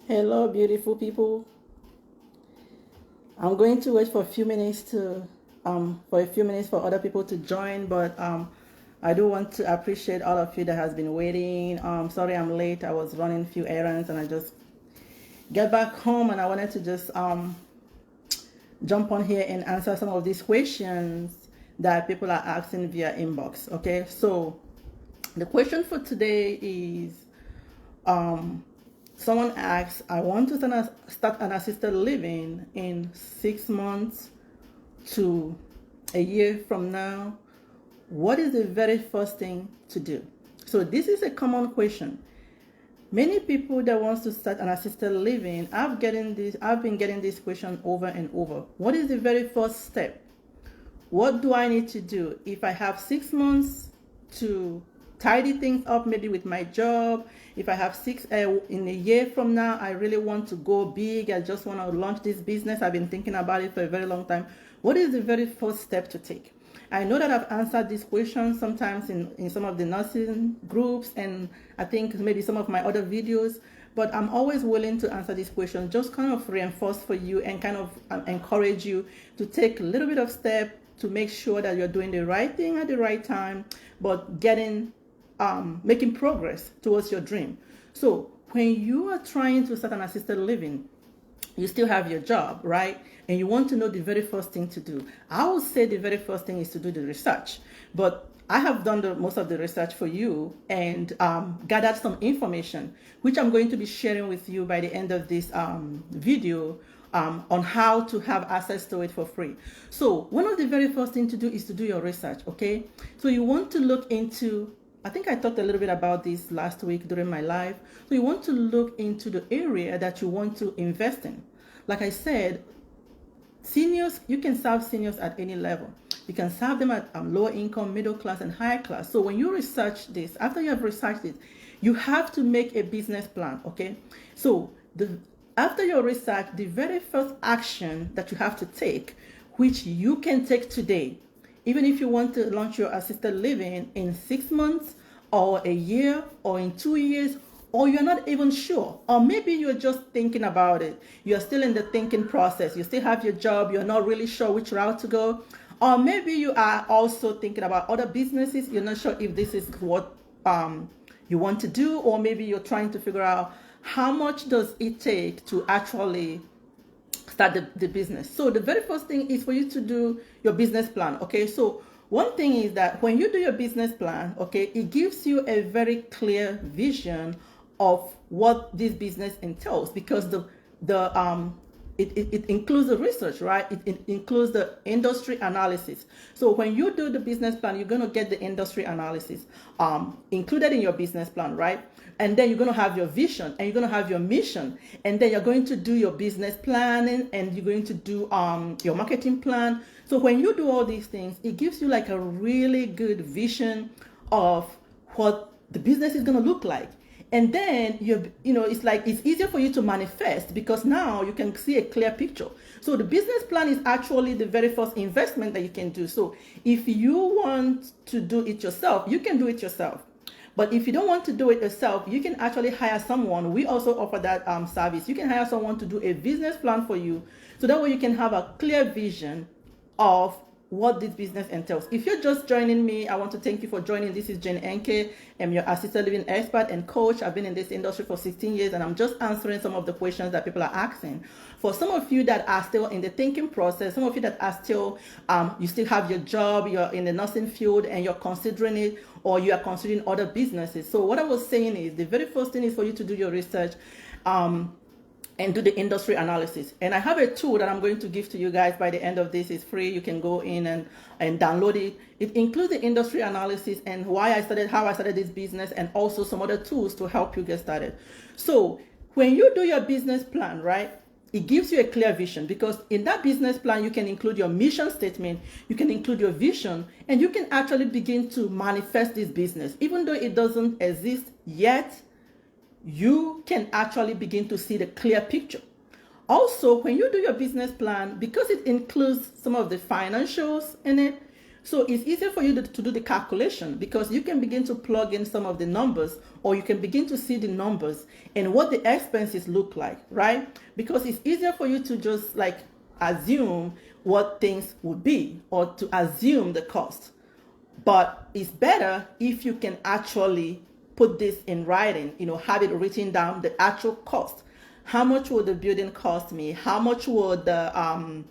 Hello, beautiful people. I'm going to wait for a few minutes for other people to join, but I do want to appreciate all of you that has been waiting. Sorry I'm late. I was running a few errands and I just get back home and I wanted to just jump on here and answer some of these questions that people are asking via inbox. Okay, so the question for today is someone asks, I want to start an assisted living in 6 months to a year from now. What is the very first thing to do? So this is a common question. Many people that wants to start an assisted living, I've been getting this question over and over. What is the very first step? What do I need to do if I have 6 months to tidy things up, maybe with my job? If I have in a year from now, I really want to go big. I just want to launch this business. I've been thinking about it for a very long time. What is the very first step to take? I know that I've answered these questions sometimes in some of the nursing groups, and I think maybe some of my other videos, but I'm always willing to answer these questions, just kind of reinforce for you and kind of encourage you to take a little bit of step to make sure that you're doing the right thing at the right time, but making progress towards your dream. So when you are trying to start an assisted living, you still have your job, right? And you want to know the very first thing to do. I would say the very first thing is to do the research. But I have done most of the research for you and gathered some information, which I'm going to be sharing with you by the end of this video on how to have access to it for free. So one of the very first things to do is to do your research, okay? So you want to look into, I think I talked a little bit about this last week during my live. So you want to look into the area that you want to invest in. Like I said, seniors, you can serve seniors at any level. You can serve them at lower income, middle class, and higher class. So when you research this, after you have researched it, you have to make a business plan, okay? So after your research, the very first action that you have to take, which you can take today, even if you want to launch your assisted living in 6 months or a year or in 2 years, or you're not even sure, or maybe you're just thinking about it. You're still in the thinking process. You still have your job. You're not really sure which route to go. Or maybe you are also thinking about other businesses. You're not sure if this is what you want to do, or maybe you're trying to figure out how much does it take to actually start the business. So the very first thing is for you to do your business plan, okay? So one thing is that when you do your business plan, okay, it gives you a very clear vision of what this business entails, because it includes the research, right? It includes the industry analysis. So when you do the business plan, you're going to get the industry analysis included in your business plan, right? And then you're going to have your vision and you're going to have your mission. And then you're going to do your business planning and you're going to do your marketing plan. So when you do all these things, it gives you like a really good vision of what the business is going to look like. And then it's like it's easier for you to manifest because now you can see a clear picture. So the business plan is actually the very first investment that you can do. So if you want to do it yourself, you can do it yourself. But if you don't want to do it yourself, you can actually hire someone. We also offer that service. You can hire someone to do a business plan for you, so that way you can have a clear vision of what this business entails. If you're just joining me, I want to thank you for joining. This is Jen Enke. I'm your assisted living expert and coach. I've been in this industry for 16 years and I'm just answering some of the questions that people are asking. For some of you that are still in the thinking process, some of you that are still, you still have your job, you're in the nursing field and you're considering it, or you are considering other businesses. So what I was saying is the very first thing is for you to do your research and do the industry analysis. And I have a tool that I'm going to give to you guys by the end of this. It's free. You can go in and download it. It includes the industry analysis and how I started this business, and also some other tools to help you get started. So when you do your business plan, right, it gives you a clear vision, because in that business plan, you can include your mission statement, you can include your vision, and you can actually begin to manifest this business. Even though it doesn't exist yet, you can actually begin to see the clear picture. Also, when you do your business plan, because it includes some of the financials in it, So it's easier for you to do the calculation, because you can begin to plug in some of the numbers, or you can begin to see the numbers and what the expenses look like, right? Because it's easier for you to just like assume what things would be, or to assume the cost. But it's better if you can actually put this in writing, have it written down, the actual cost. How much will the building cost me? How much will the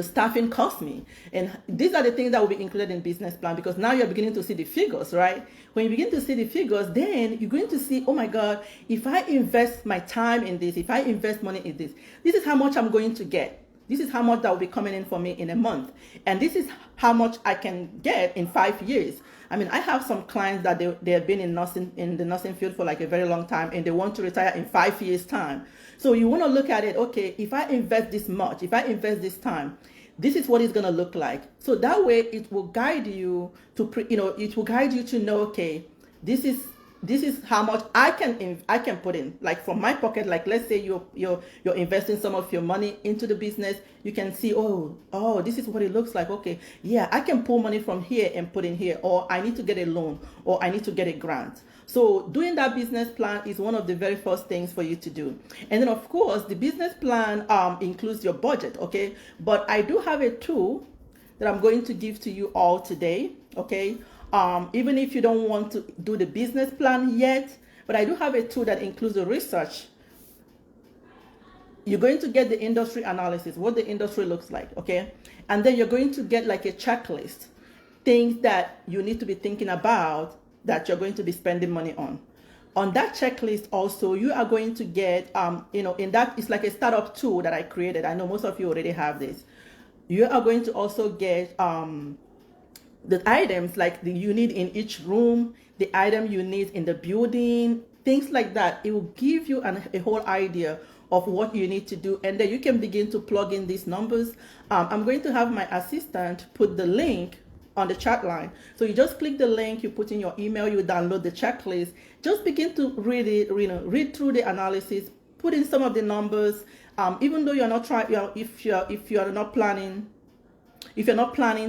staffing cost me? And these are the things that will be included in business plan, because now you're beginning to see the figures, right? When you begin to see the figures, then you're going to see, oh my God, if I invest my time in this, if I invest money in this, this is how much I'm going to get. This is how much that will be coming in for me in a month. And this is how much I can get in 5 years. I mean, I have some clients that they have been in the nursing field for like a very long time, and they want to retire in 5 years time. So you want to look at it, okay, if I invest this much, if I invest this time, this is what it's going to look like. So that way it will guide you to, it will guide you to know, okay, this is how much I can put in, like from my pocket. Like let's say you're investing some of your money into the business, you can see, oh, this is what it looks like. Okay, yeah, I can pull money from here and put in here, or I need to get a loan, or I need to get a grant. So doing that business plan is one of the very first things for you to do. And then of course the business plan includes your budget, okay? But I do have a tool that I'm going to give to you all today, okay? Even if you don't want to do the business plan yet, but I do have a tool that includes the research. You're going to get the industry analysis, what the industry looks like, okay? And then you're going to get like a checklist, things that you need to be thinking about that you're going to be spending money on. On that checklist also, you are going to get, in that, it's like a startup tool that I created. I know most of you already have this. You are going to also get the items like you need in each room, the item you need in the building, things like that. It will give you a whole idea of what you need to do, and then you can begin to plug in these numbers. I'm going to have my assistant put the link on the chat line. So you just click the link, you put in your email, you download the checklist, just begin to read it, read through the analysis, put in some of the numbers. Even though you're not trying, if you're not planning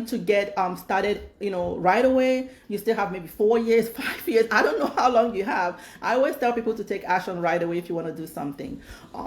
to get started, right away, you still have maybe 4 years, 5 years. I don't know how long you have. I always tell people to take action right away if you want to do something.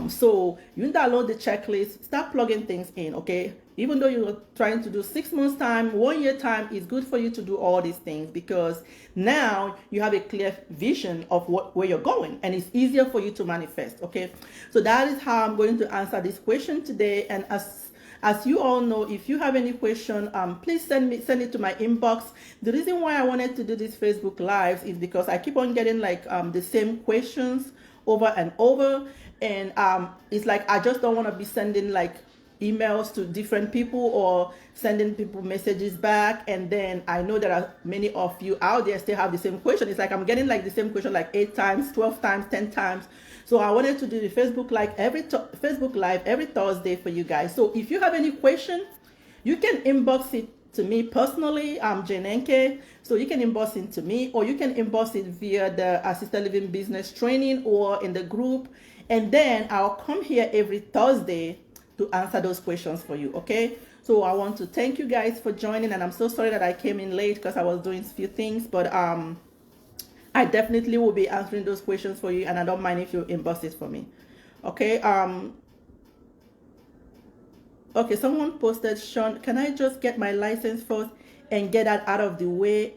So you download the checklist, start plugging things in, okay? Even though you're trying to do 6 months time, 1 year time, it's good for you to do all these things, because now you have a clear vision of where you're going, and it's easier for you to manifest, okay? So that is how I'm going to answer this question today. And as you all know, if you have any question, please send it to my inbox. The reason why I wanted to do this Facebook Lives is because I keep on getting like the same questions over and over, and it's like I just don't want to be sending like emails to different people or sending people messages back, and then I know there are many of you out there still have the same question. It's like I'm getting like the same question like 8 times, 12 times, 10 times. So I wanted to do the Facebook Live every Thursday for you guys. So if you have any question, you can inbox it to me personally. I'm Jenenke. So you can inbox it to me, or you can inbox it via the Assisted Living Business Training or in the group. And then I'll come here every Thursday to answer those questions for you, okay? So I want to thank you guys for joining, and I'm so sorry that I came in late because I was doing a few things, but I definitely will be answering those questions for you, and I don't mind if you inbox it for me, okay? Okay, someone posted, Sean, can I just get my license first and get that out of the way?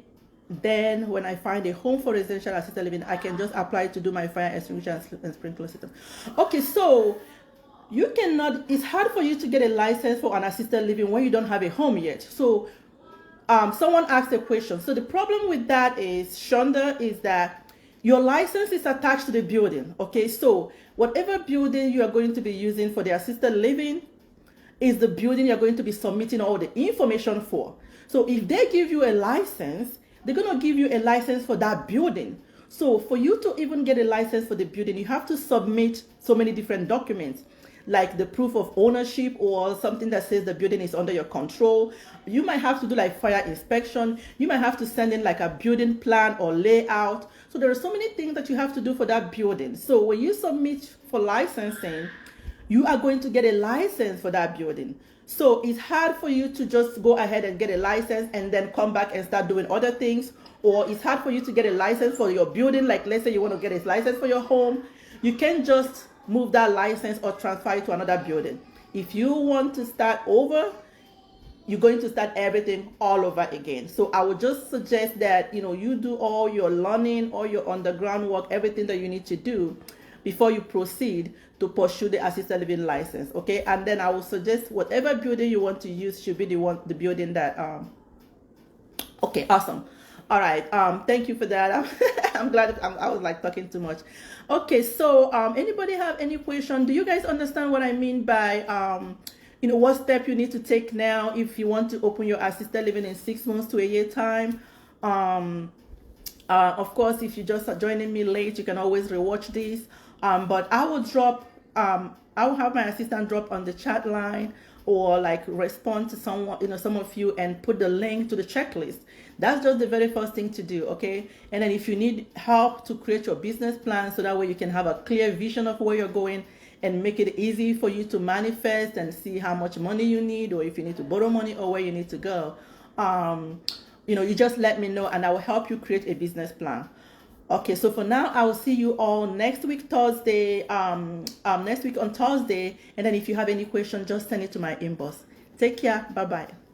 Then when I find a home for residential assisted living, I can just apply to do my fire extinguisher and sprinkler system. Okay, so you cannot, it's hard for you to get a license for an assisted living when you don't have a home yet. So someone asked a question. So the problem with that is, Shonda, is that your license is attached to the building, okay? So whatever building you are going to be using for the assisted living is the building you're going to be submitting all the information for. So if they give you a license, they're going to give you a license for that building. So for you to even get a license for the building, you have to submit so many different documents, like the proof of ownership or something that says the building is under your control. You might have to do like fire inspection. You might have to send in like a building plan or layout. So there are so many things that you have to do for that building. So when you submit for licensing, you are going to get a license for that building. So it's hard for you to just go ahead and get a license and then come back and start doing other things. Or it's hard for you to get a license for your building. Like let's say you want to get a license for your home. You can't just move that license or transfer it to another building. If you want to start over, you're going to start everything all over again. So I would just suggest that you do all your learning, all your underground work, everything that you need to do before you proceed to pursue the assisted living license. Okay, and then I will suggest whatever building you want to use should be the building that okay, awesome. All right, thank you for that. I'm glad I was like talking too much. Okay, so anybody have any question? Do you guys understand what I mean by what step you need to take now if you want to open your assisted living in 6 months to a year time? Of course, if you just are joining me late, you can always rewatch this. But I will have my assistant drop on the chat line or like respond to someone, some of you, and put the link to the checklist. That's just the very first thing to do, okay? And then if you need help to create your business plan so that way you can have a clear vision of where you're going and make it easy for you to manifest and see how much money you need, or if you need to borrow money or where you need to go, you just let me know and I will help you create a business plan. Okay, so for now, I will see you all next week, Thursday, next week on Thursday. And then if you have any questions, just send it to my inbox. Take care. Bye-bye.